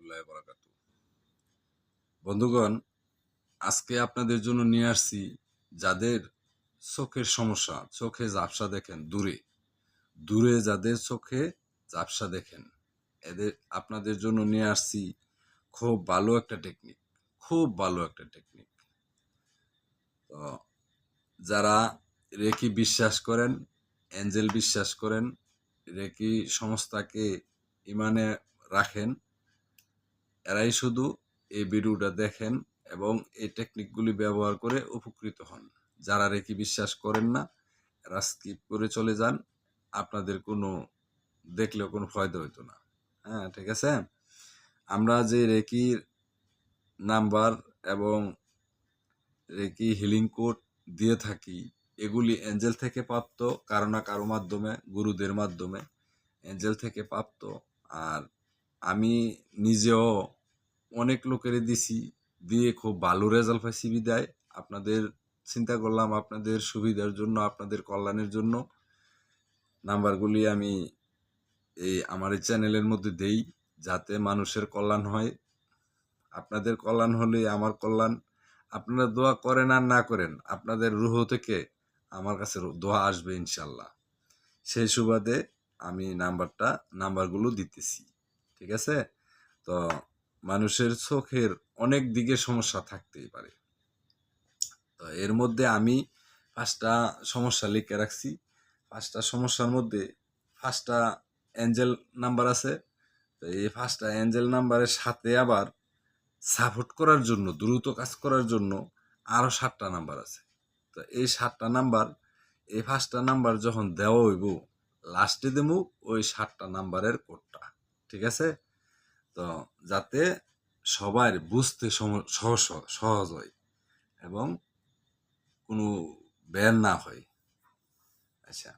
রহমতুল্লাহি ওয়া বারাকাতুহু। বন্ধুগণ, আজকে আপনাদের জন্য নিয়ে আসছি যাদের চোখের সমস্যা, চোখে ঝাপসা দেখেন দূরে, দূরে যাদের চোখে ঝাপসা দেখেন, এদের আপনাদের জন্য নিয়ে আসছি খুব ভালো একটা টেকনিক, খুব ভালো একটা টেকনিক। তো যারা রেকি বিশ্বাস করেন, এঞ্জেল বিশ্বাস করেন, রেকি সংস্থাকে ইমানে রাখেন, এরাই শুধু এই ভিডিওটা দেখেন এবং এই টেকনিকগুলি ব্যবহার করে উপকৃত হন। যারা রেকি বিশ্বাস করেন না, এরা স্কিপ করে চলে যান, আপনাদের কোনো দেখলেও কোনো ফায়দা হইতো না। হ্যাঁ, ঠিক আছে। আমরা যে রেকির নাম্বার এবং রেকি হিলিং কোড দিয়ে থাকি, এগুলি এঞ্জেল থেকে প্রাপ্ত, কারো না কারো মাধ্যমে, গুরুদের মাধ্যমে এঞ্জেল থেকে প্রাপ্ত। আর আমি নিজেও অনেক লোকেরই দিছি, দিয়ে খুব ভালো রেজাল্ট পাইছি বিদায় আপনাদের চিন্তা করলাম আপনাদের সুবিধার জন্য, আপনাদের কল্যাণের জন্য নাম্বারগুলি আমি আমার এই চ্যানেলের মধ্যে দেই, যাতে মানুষের কল্যাণ হয়। আপনাদের কল্যাণ হলে আমার কল্যাণ। আপনারা দোয়া করেন আর না করেন, আপনাদের রুহ থেকে আমার কাছে দোয়া আসবে ইনশাল্লাহ। সেই সুবাদে আমি নাম্বারগুলো দিতেছি, ঠিক আছে। তো মানুষের চোখের অনেক দিকে সমস্যা থাকতেই পারে। তো এর মধ্যে আমি 5টা সমস্যা লিখে রাখছি। 5টা সমস্যার মধ্যে 5টা এঞ্জেল নাম্বার আছে। তো এই 5টা এঞ্জেল নাম্বারের সাথে আবার সাপোর্ট করার জন্য, দ্রুত কাজ করার জন্য আরো 7টা নাম্বার আছে। তো এই 7টা নাম্বার, এই 5টা নাম্বার যখন দেওয়া হইব, লাস্টে দেবো ওই 7টা নাম্বারের কোডটা, ঠিক আছে। তো যাতে সবার বুঝতে সহজ হয় এবং কোনো ব্যান না হয়। আচ্ছা,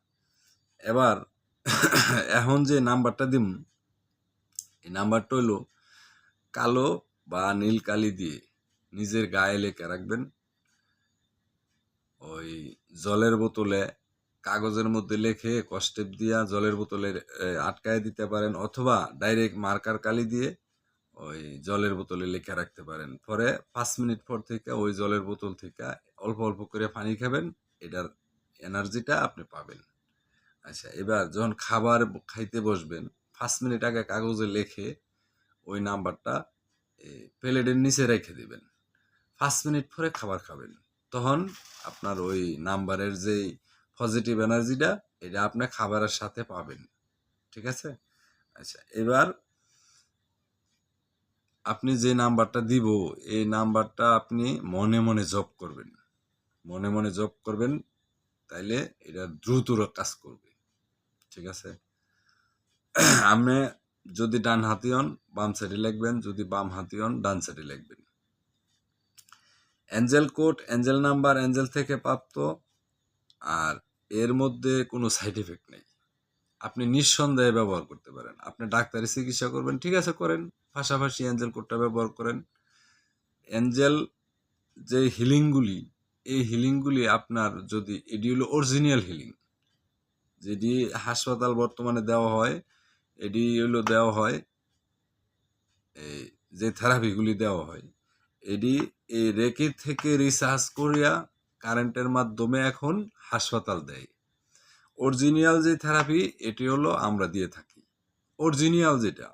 এবার এখন যে নাম্বারটা দিম, এই নাম্বারটা হইলো কালো বা নীল কালি দিয়ে নিজের গায়ে লেখা রাখবেন। ওই জলের বোতলে কাগজের মধ্যে লেখে কষ্টেপ দিয়া জলের বোতলে আটকায় দিতে পারেন, অথবা ডাইরেক্ট মার্কার কালি দিয়ে ওই জলের বোতলে লেখা রাখতে পারেন। পরে 5 মিনিট পর থেকে ওই জলের বোতল থেকে অল্প অল্প করে পানি খাবেন, এটার এনার্জিটা আপনি পাবেন। আচ্ছা, এবার যখন খাবার খাইতে বসবেন, 5 মিনিট আগে কাগজে লেখে ওই নাম্বারটা প্লেটের নিচে রেখে দিবেন। 5 মিনিট পরে খাবার খাবেন, তখন আপনার ওই নাম্বারের যে পজিটিভ এনার্জিটা, এটা আপনি খাবারের সাথে পাবেন, ঠিক আছে। আচ্ছা, এবার আপনি যে নাম্বারটা দিব, এই নাম্বারটা আপনি মনে মনে জপ করবেন, মনে মনে জপ করবেন, তাইলে এটা দ্রুত কাজ করবে, ঠিক আছে। আপনি যদি ডান হাতি হন বাম সাইডে লিখবেন, যদি বাম হাতি হন ডান সাইডে লিখবেন। Angel code, Angel number Angel থেকে প্রাপ্ত, আর এর মধ্যে কোনো সাইড এফেক্ট নেই। আপনি নিঃসন্দেহে ব্যবহার করতে পারেন। আপনি ডাক্তারি চিকিৎসা করবেন, ঠিক আছে, করেন, পাশাপাশি এঞ্জেল কোডটা ব্যবহার করেন। এঞ্জেল যে হিলিংগুলি, এই হিলিংগুলি আপনার যদি, এটি হলো অরিজিনাল হিলিং, যেটি হাসপাতাল বর্তমানে দেওয়া হয়, এটি হলো দেওয়া হয়, এই যে থেরাপিগুলি দেওয়া হয়, এটি এই রেকি থেকে রিসার্চ করিয়া কারেন্টের মাধ্যমে এখন হাসপাতাল দেয়। অরিজিনাল যে থেরাপি, এটি হলো আমরা দিয়ে থাকি, অরিজিনাল যেটা।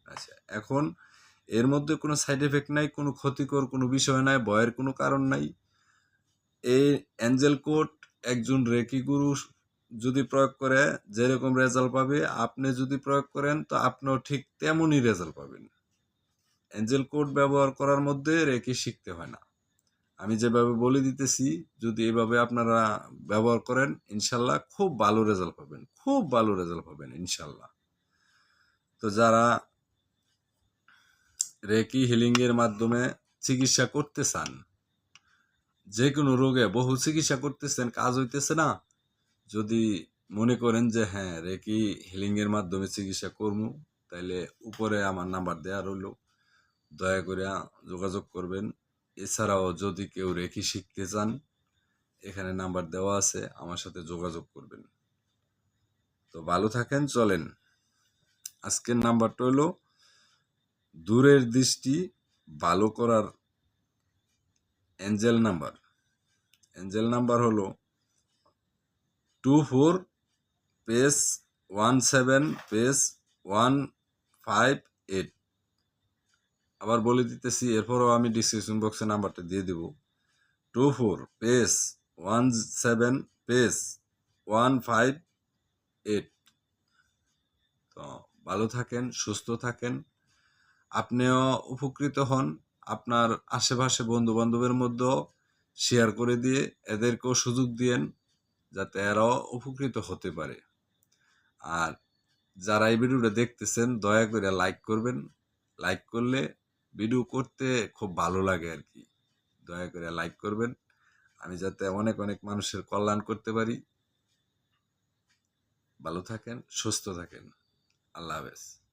আচ্ছা, এখন এর মধ্যে কোনো সাইড এফেক্ট নাই, কোনো ক্ষতিকর কোনো বিষয় নাই, ভয়ের কোনো কারণ নাই। এই এঞ্জেল কোড একজন রেকি গুরু যদি প্রয়োগ করে যেরকম রেজাল্ট পাবে, আপনি যদি প্রয়োগ করেন তো আপনিও ঠিক তেমনই রেজাল্ট পাবেন। এঞ্জেল কোড ব্যবহার করার মধ্যে রেকি শিখতে হয় না। আমি যেভাবে বলে দিতেছি, যদি এভাবে আপনারা ব্যবহার করেন, ইনশাল্লাহ খুব ভালো রেজাল্ট পাবেন, খুব ভালো রেজাল্ট পাবেন ইনশাল্লাহ। তো যারা রেকি হিলিং এর মাধ্যমে চিকিৎসা করতে চান, যে কোনো রোগে বহু চিকিৎসা করতেছেন, কাজ হইতেছে না, যদি মনে করেন যে হ্যাঁ রেকি হিলিং এর মাধ্যমে চিকিৎসা করবো, তাইলে উপরে আমার নাম্বার দেওয়া রইল, দয়া করে যোগাযোগ করবেন। এছাড়াও যদি কেউ রেকি শিখতে চান, এখানে নাম্বার দেওয়া আছে, আমার সাথে যোগাযোগ করবেন। তো ভালো থাকেন, চলেন। আজকের নাম্বারটা হলো দূরের দৃষ্টি ভালো করার এঞ্জেল নাম্বার হলো 24 পেজ 17 পেজ 158। আবার বলে দিতেছি, এরপরও আমি ডিসক্রিপশন বক্সে নাম্বারটা দিয়ে দেব। 24 পেজ 17 পেজ 158। তো ভালো থাকেন, সুস্থ থাকেন, আপনিও উপকৃত হন। আপনার আশেপাশে বন্ধু বান্ধবের মধ্যেও শেয়ার করে দিয়ে এদেরকেও সুযোগ দিয়েন, যাতে এরাও উপকৃত হতে পারে। আর যারা এই ভিডিওটা দেখতেছেন, দয়া করে লাইক করবেন। লাইক করলে ভিডিও করতে খুব ভালো লাগে আর কি। দয়া করে লাইক করবেন, আমি যাতে অনেক অনেক মানুষের কল্যাণ করতে পারি। ভালো থাকেন, সুস্থ থাকেন। আল্লাহ হাফেজ।